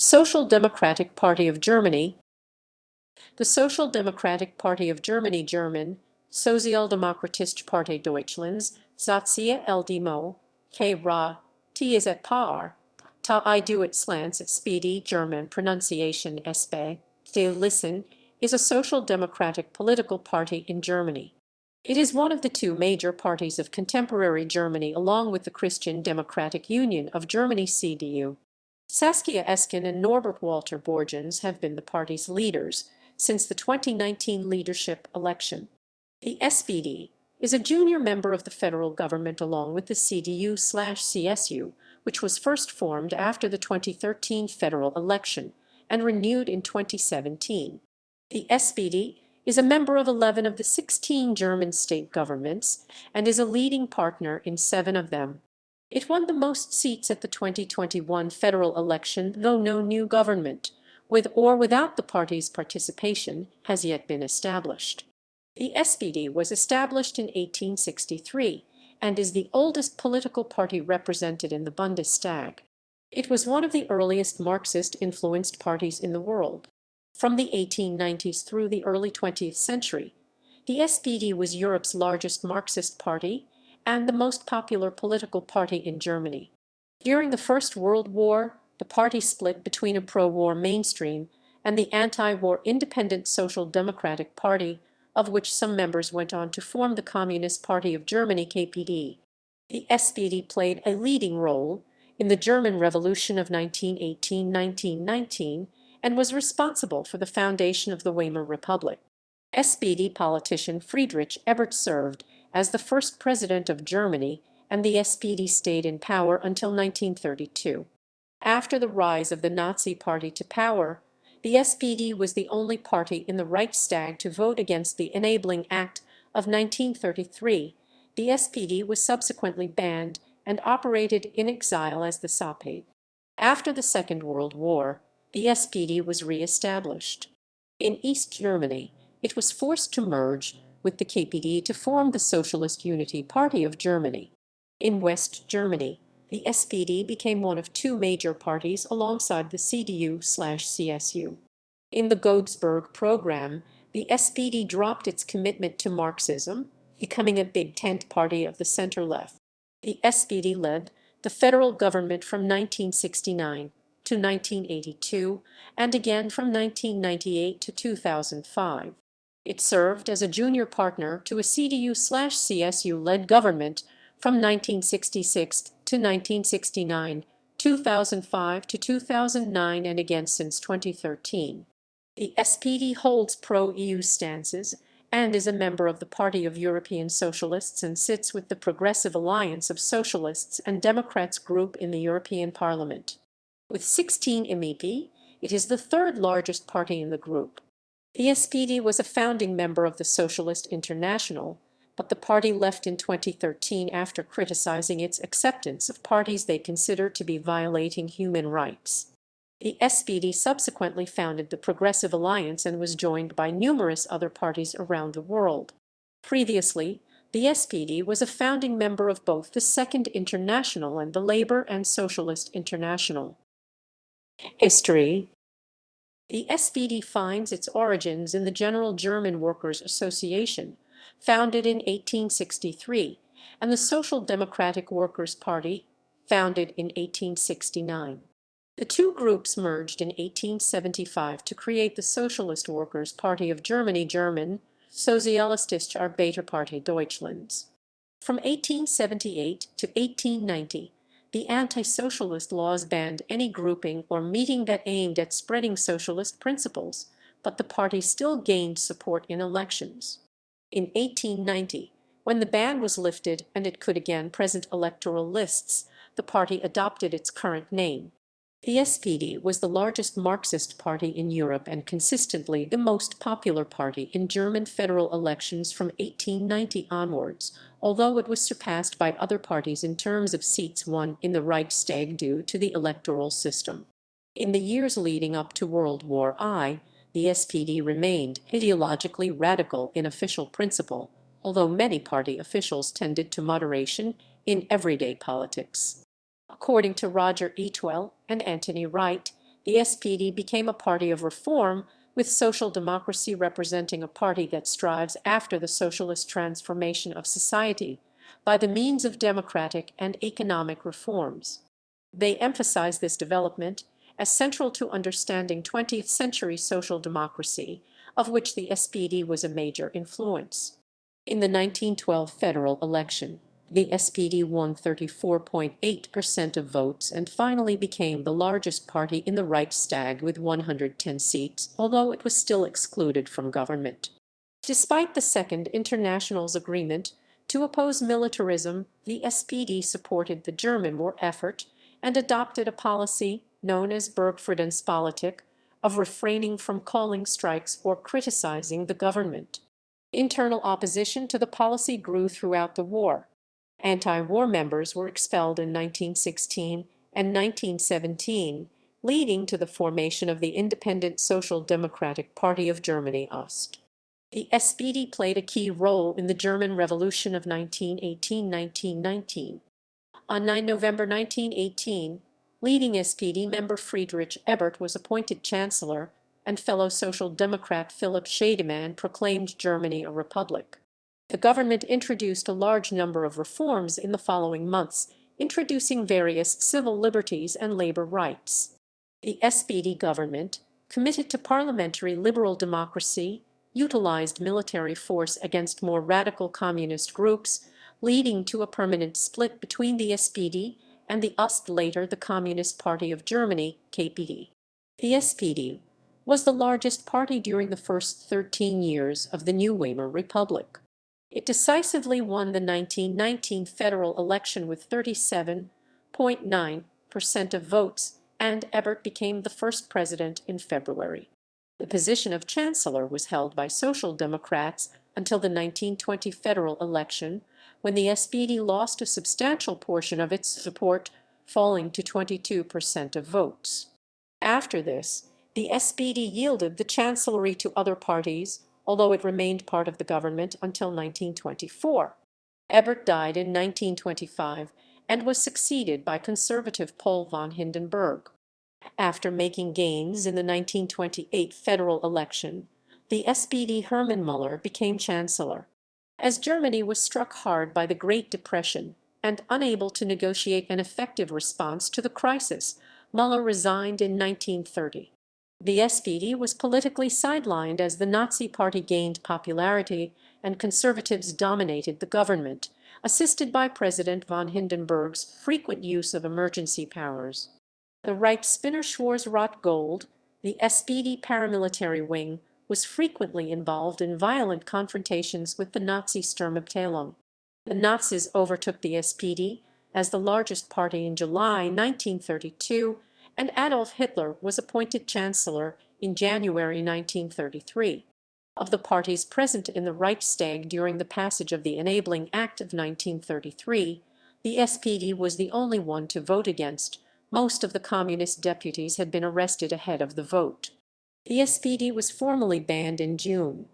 Social Democratic Party of Germany. The Social Democratic Party of Germany, German, Sozialdemokratische Partei Deutschlands, zoːtsi aːldemoഃkʁaːtɪšə, ʻdɔಯ್tʃlants, SPD, German pronunciation ɛspeːःdeː, listen, is a social democratic political party in Germany. It is one of the two major parties of contemporary Germany along with the Christian Democratic Union of Germany CDU. Saskia, Esken and Norbert Walter-Borjans have been the party's leaders since the 2019 leadership election. The SPD is a junior member of the federal government along with the CDU/CSU, which was first formed after the 2013 federal election and renewed in 2017. The SPD is a member of 11 of the 16 German state governments and is a leading partner in 7 of them. It won the most seats at the 2021 federal election, though no new government, with or without the party's participation, has yet been established. The SPD was established in 1863 and is the oldest political party represented in the Bundestag. It was one of the earliest Marxist-influenced parties in the world. From the 1890s through the early 20th century, the SPD was Europe's largest Marxist party and the most popular political party in Germany. During the First World War, the party split between a pro-war mainstream and the anti-war Independent Social Democratic Party, of which some members went on to form the Communist Party of Germany (KPD). The SPD played a leading role in the German Revolution of 1918–1919 and was responsible for the foundation of the Weimar Republic. SPD politician Friedrich Ebert served as the first president of Germany, and the SPD stayed in power until 1932. After the rise of the Nazi Party to power, the SPD was the only party in the Reichstag to vote against the Enabling Act of 1933. The SPD was subsequently banned and operated in exile as the zoːtsi. After the Second World War, the SPD was re-established. In East Germany, it was forced to merge with the KPD to form the Socialist Unity Party of Germany. In West Germany, the SPD became one of two major parties alongside the CDU/CSU. In the Godesberg program, the SPD dropped its commitment to Marxism, becoming a big tent party of the center-left. The SPD led the federal government from 1969 to 1982 and again from 1998 to 2005. It served as a junior partner to a CDU/CSU-led government from 1966 to 1969, 2005 to 2009, and again since 2013. The SPD holds pro-EU stances and is a member of the Party of European Socialists and sits with the Progressive Alliance of Socialists and Democrats group in the European Parliament. With 16 MEP, it is the third largest party in the group. The SPD was a founding member of the Socialist International, but the party left in 2013 after criticizing its acceptance of parties they consider to be violating human rights. The SPD subsequently founded the Progressive Alliance and was joined by numerous other parties around the world. Previously, the SPD was a founding member of both the Second International and the Labor and Socialist International. History. The SPD finds its origins in the General German Workers' Association, founded in 1863, and the Social Democratic Workers' Party, founded in 1869. The two groups merged in 1875 to create the Socialist Workers' Party of Germany, German, Sozialdemokratische Partei Deutschlands. From 1878 to 1890, the anti-socialist laws banned any grouping or meeting that aimed at spreading socialist principles, but the party still gained support in elections. In 1890, when the ban was lifted and it could again present electoral lists, the party adopted its current name. The SPD was the largest Marxist party in Europe and consistently the most popular party in German federal elections from 1890 onwards, although it was surpassed by other parties in terms of seats won in the Reichstag due to the electoral system. In the years leading up to World War I, the SPD remained ideologically radical in official principle, although many party officials tended to moderation in everyday politics. According to Roger Eatwell and Anthony Wright, The SPD became a party of reform, with social democracy representing a party that strives after the socialist transformation of society by the means of democratic and economic reforms. They emphasize this development as central to understanding 20th century social democracy, of which the SPD was a major influence. In the 1912 federal election, the SPD won 34.8% of votes and finally became the largest party in the Reichstag with 110 seats, although it was still excluded from government. Despite the Second International's agreement to oppose militarism, the SPD supported the German war effort and adopted a policy known as Bergfriedenspolitik of refraining from calling strikes or criticizing the government. Internal opposition to the policy grew throughout the war. Anti-war members were expelled in 1916 and 1917, leading to the formation of the Independent Social Democratic Party of Germany (Ost). The SPD played a key role in the German Revolution of 1918–1919. On 9 November 1918, leading SPD member Friedrich Ebert was appointed chancellor, and fellow Social Democrat Philipp Scheidemann proclaimed Germany a republic. The government introduced a large number of reforms in the following months, introducing various civil liberties and labor rights. The SPD government, committed to parliamentary liberal democracy, utilized military force against more radical communist groups, leading to a permanent split between the SPD and the Ost, later the Communist Party of Germany (KPD). The SPD was the largest party during the first 13 years of the new Weimar Republic. It decisively won the 1919 federal election with 37.9% of votes, and Ebert became the first president in February. The position of chancellor was held by Social Democrats until the 1920 federal election, when the SPD lost a substantial portion of its support, falling to 22% of votes. After this, the SPD yielded the chancellery to other parties, although it remained part of the government until 1924. Ebert died in 1925 and was succeeded by conservative Paul von Hindenburg. After making gains in the 1928 federal election, the SPD Hermann Müller became chancellor. As Germany was struck hard by the Great Depression and unable to negotiate an effective response to the crisis, Müller resigned in 1930. The SPD was politically sidelined as the Nazi Party gained popularity and conservatives dominated the government, assisted by President von Hindenburg's frequent use of emergency powers. The Reichsfinnerschwarzrot Gold, the SPD paramilitary wing, was frequently involved in violent confrontations with the Nazi Sturmabteilung. The Nazis overtook the SPD as the largest party in July 1932, and Adolf Hitler was appointed chancellor in January 1933. Of the parties present in the Reichstag during the passage of the Enabling Act of 1933, the SPD was the only one to vote against. Most of the communist deputies had been arrested ahead of the vote. The SPD was formally banned in June.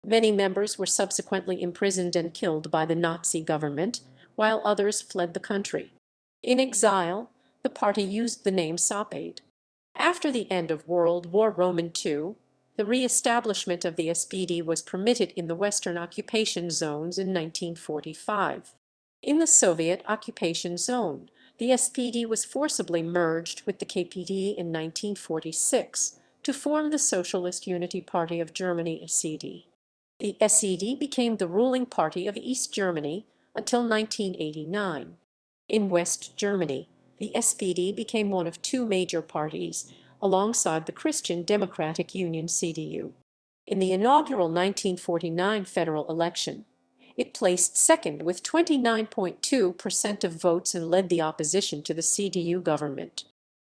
Many members were subsequently imprisoned and killed by the Nazi government, while others fled the country. In exile, the party used the name zoßi. After the end of World War II, the re-establishment of the SPD was permitted in the Western occupation zones in 1945. In the Soviet occupation zone, the SPD was forcibly merged with the KPD in 1946 to form the Socialist Unity Party of Germany (SED). The SED became the ruling party of East Germany until 1989. In West Germany, the SPD became one of two major parties, alongside the Christian Democratic Union (CDU). In the inaugural 1949 federal election, it placed second with 29.2% of votes and led the opposition to the CDU government.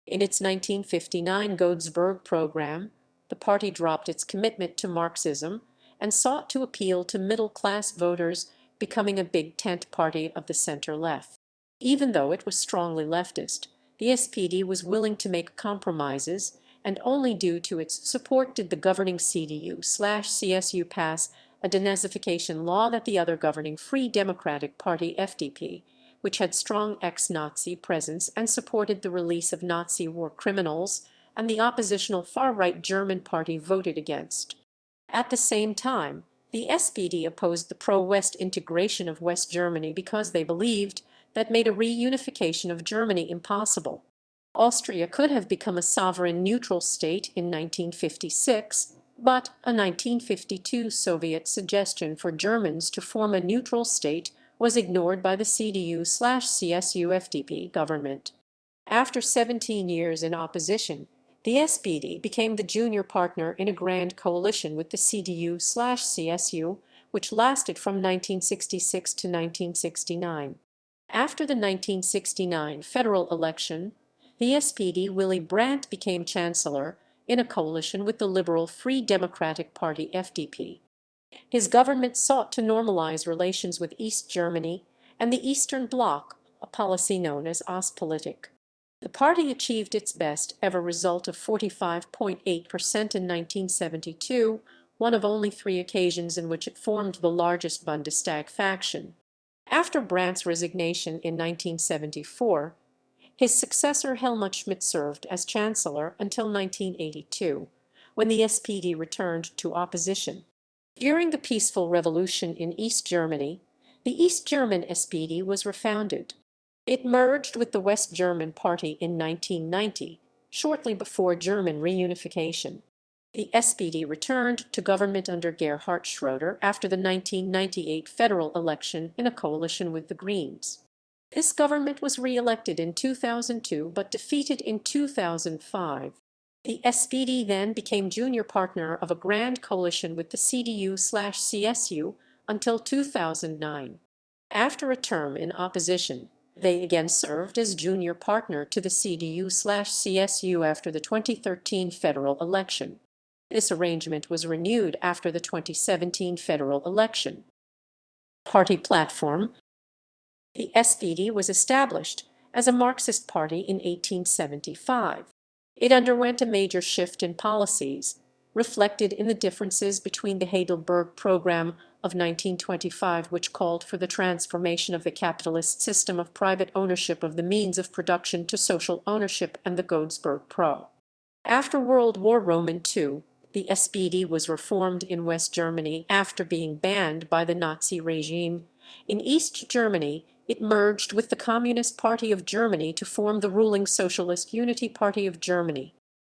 In its 1959 Godesberg program, the party dropped its commitment to Marxism and sought to appeal to middle-class voters, becoming a big tent party of the center-left. Even though it was strongly leftist, the SPD was willing to make compromises, and only due to its support did the governing CDU/CSU pass a denazification law that the other governing Free Democratic Party (FDP), which had strong ex-Nazi presence and supported the release of Nazi war criminals, and the oppositional far-right German party voted against. At the same time, the SPD opposed the pro-West integration of West Germany because they believed that made a reunification of Germany impossible. Austria could have become a sovereign neutral state in 1956, but a 1952 Soviet suggestion for Germans to form a neutral state was ignored by the CDU/CSU-FDP government. After 17 years in opposition, the SPD became the junior partner in a grand coalition with the CDU/CSU, which lasted from 1966 to 1969. After the 1969 federal election, the SPD Willy Brandt became chancellor in a coalition with the liberal Free Democratic Party FDP. His government sought to normalize relations with East Germany and the Eastern Bloc, a policy known as Ostpolitik. The party achieved its best ever result of 45.8% in 1972, one of only 3 occasions in which it formed the largest Bundestag faction. After Brandt's resignation in 1974, his successor Helmut Schmidt served as chancellor until 1982, when the SPD returned to opposition. During the peaceful revolution in East Germany, the East German SPD was refounded. It merged with the West German Party in 1990, shortly before German reunification. The SPD returned to government under Gerhard Schröder after the 1998 federal election in a coalition with the Greens. This government was re-elected in 2002 but defeated in 2005. The SPD then became junior partner of a grand coalition with the CDU/CSU until 2009. After a term in opposition, they again served as junior partner to the CDU/CSU after the 2013 federal election. This arrangement was renewed after the 2017 federal election. Party platform. The SPD was established as a Marxist party in 1875. It underwent a major shift in policies, reflected in the differences between the Heidelberg Program of 1925, which called for the transformation of the capitalist system of private ownership of the means of production to social ownership, and the Goldsberg Pro. After World War II, the SPD was reformed in West Germany after being banned by the Nazi regime. In East Germany, it merged with the Communist Party of Germany to form the ruling Socialist Unity Party of Germany.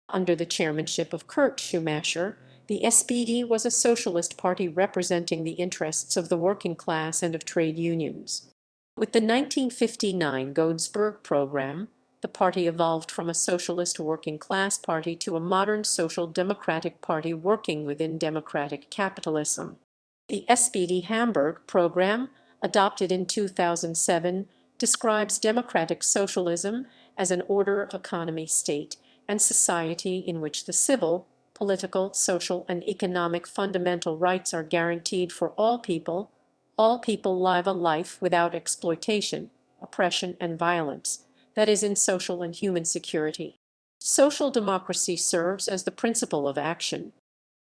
Under the chairmanship of Kurt Schumacher, the SPD was a socialist party representing the interests of the working class and of trade unions. With the 1959 Goldsberg Program, the party evolved from a socialist working class party to a modern social democratic party working within democratic capitalism. The SPD Hamburg Program, adopted in 2007, describes democratic socialism as an order of economy, state, and society in which the civil, political, social, and economic fundamental rights are guaranteed for all people live a life without exploitation, oppression, and violence, that is, in social and human security. Social democracy serves as the principle of action.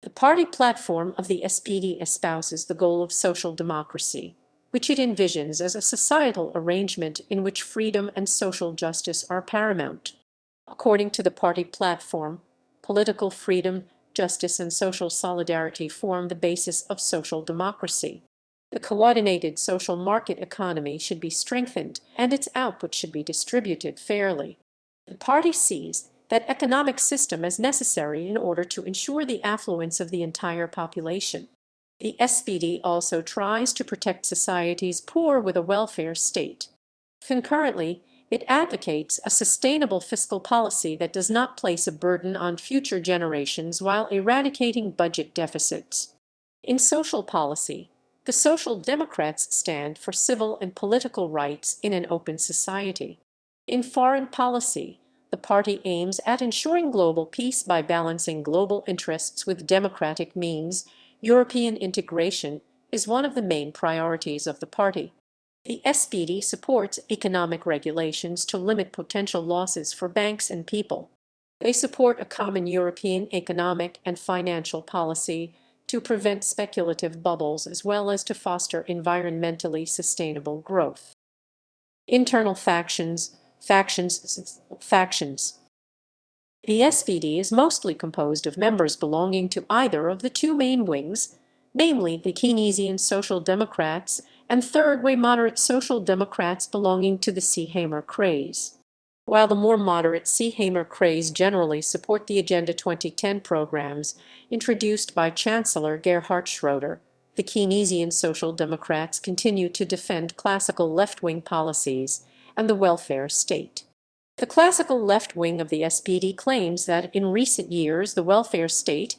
The party platform of the SPD espouses the goal of social democracy, which it envisions as a societal arrangement in which freedom and social justice are paramount. According to the party platform, political freedom, justice, and social solidarity form the basis of social democracy. The coordinated social market economy should be strengthened, and its output should be distributed fairly. The party sees that economic system as necessary in order to ensure the affluence of the entire population. The SPD also tries to protect society's poor with a welfare state. Concurrently, it advocates a sustainable fiscal policy that does not place a burden on future generations while eradicating budget deficits. In social policy, the Social Democrats stand for civil and political rights in an open society. In foreign policy, the party aims at ensuring global peace by balancing global interests with democratic means. European integration is one of the main priorities of the party. The SPD supports economic regulations to limit potential losses for banks and people. They support a common European economic and financial policy to prevent speculative bubbles as well as to foster environmentally sustainable growth. Internal factions. The SPD is mostly composed of members belonging to either of the two main wings, namely the Keynesian Social Democrats and third-way moderate Social Democrats belonging to the Seehamer craze. While the more moderate Seehamer craze generally support the Agenda 2010 programs introduced by Chancellor Gerhard Schroeder, the Keynesian Social Democrats continue to defend classical left-wing policies and the welfare state. The classical left wing of the SPD claims that in recent years the welfare state,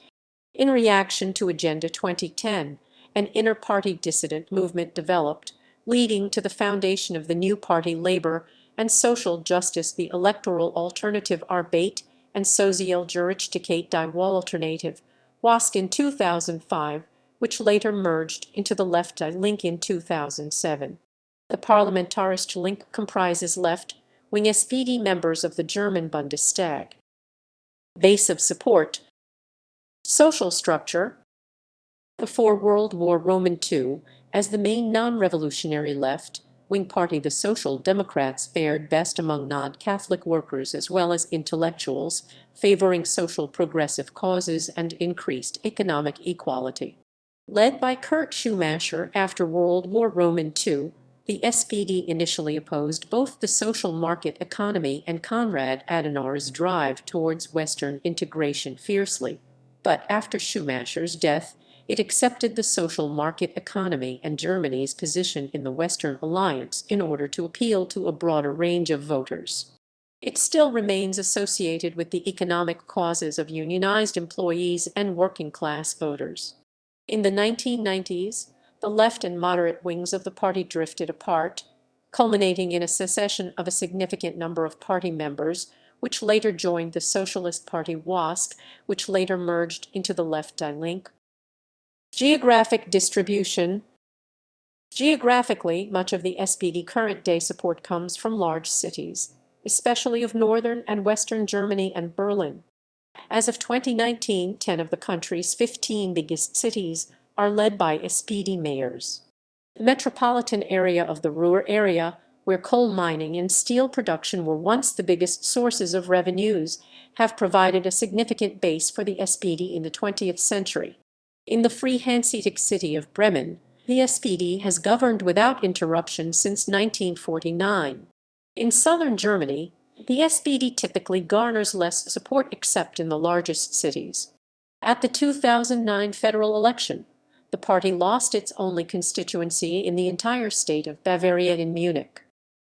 in reaction to Agenda 2010, an inter-party dissident movement developed, leading to the foundation of the new party Labor and Social Justice, the electoral alternative Arbeit and Sozialdemokratische Partei WASK in 2005, which later merged into the Left-Die Link in 2007. The Parlamentarische Link comprises left-wing SPD members of the German Bundestag. Base of support. Social structure. Before World War II, as the main non-revolutionary left-wing party, the Social Democrats fared best among non-Catholic workers as well as intellectuals, favoring social progressive causes and increased economic equality. Led by Kurt Schumacher after World War II, the SPD initially opposed both the social market economy and Konrad Adenauer's drive towards Western integration fiercely, but after Schumacher's death, it accepted the social market economy and Germany's position in the Western Alliance in order to appeal to a broader range of voters. It still remains associated with the economic causes of unionized employees and working-class voters. In the 1990s, the left and moderate wings of the party drifted apart, culminating in a secession of a significant number of party members, which later joined the Socialist Party WASK, which later merged into the Left-Die Link. Geographic distribution. Geographically, much of the SPD current-day support comes from large cities, especially of northern and western Germany and Berlin. As of 2019, 10 of the country's 15 biggest cities are led by SPD mayors. The metropolitan area of the Ruhr area, where coal mining and steel production were once the biggest sources of revenues, have provided a significant base for the SPD in the 20th century. In the Free Hanseatic city of Bremen, the SPD has governed without interruption since 1949. In southern Germany, the SPD typically garners less support except in the largest cities. At the 2009 federal election, the party lost its only constituency in the entire state of Bavaria in Munich.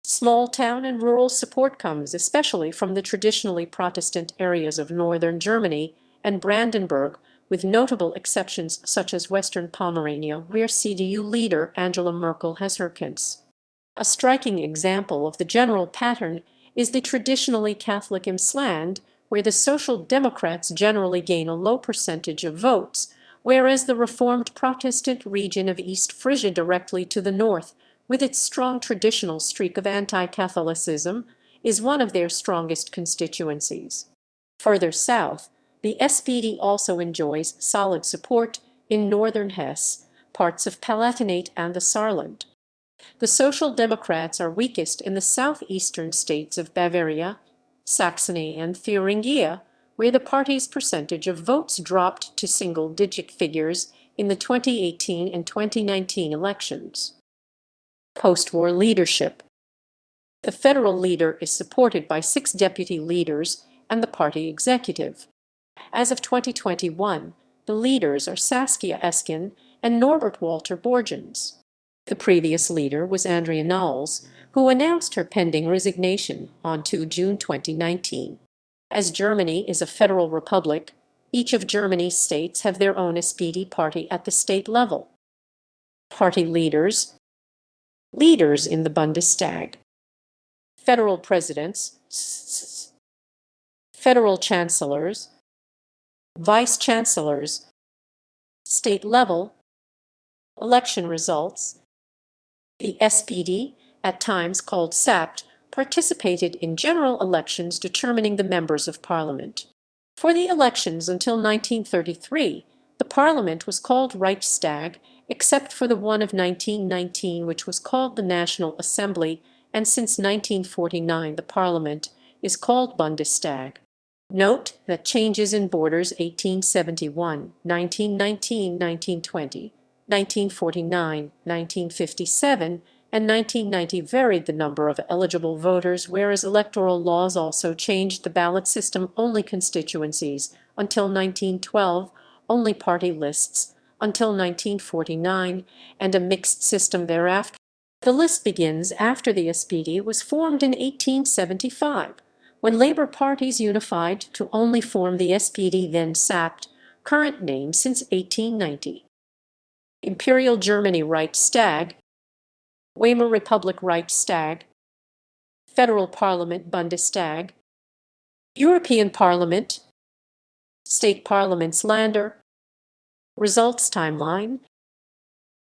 Small town and rural support comes especially from the traditionally Protestant areas of northern Germany and Brandenburg, with notable exceptions such as Western Pomerania, where CDU leader Angela Merkel has her camps. A striking example of the general pattern is the traditionally Catholic Emsland, where the Social Democrats generally gain a low percentage of votes, whereas the Reformed Protestant region of East Frisia directly to the north, with its strong traditional streak of anti-Catholicism, is one of their strongest constituencies. Further south, the SPD also enjoys solid support in northern Hesse, parts of Palatinate and the Saarland. The Social Democrats are weakest in the southeastern states of Bavaria, Saxony, and Thuringia, where the party's percentage of votes dropped to single-digit figures in the 2018 and 2019 elections. Post-war leadership. The federal leader is supported by 6 deputy leaders and the party executive. As of 2021, the leaders are Saskia Esken and Norbert Walter-Borjans. The previous leader was Andrea Nahles, who announced her pending resignation on 2 June 2019. As Germany is a federal republic, each of Germany's states have their own SPD party at the state level. Party leaders. Leaders in the Bundestag. Federal presidents. Federal chancellors. Vice chancellors. State level. Election results. The SPD, at times called SAPT, participated in general elections determining the members of parliament. For the elections until 1933, the parliament was called Reichstag, except for the one of 1919, which was called the National Assembly, and since 1949 the parliament is called Bundestag. Note that changes in borders 1871, 1919, 1920, 1949, 1957, and 1990 varied the number of eligible voters, whereas electoral laws also changed the ballot system only constituencies until 1912, only party lists until 1949, and a mixed system thereafter. The list begins after the SPD was formed in 1875, when Labour parties unified to only form the SPD, then sapped, current name since 1890. Imperial Germany Reichstag, Weimar Republic Reichstag, Federal Parliament Bundestag, European Parliament, State Parliaments Länder. Results timeline.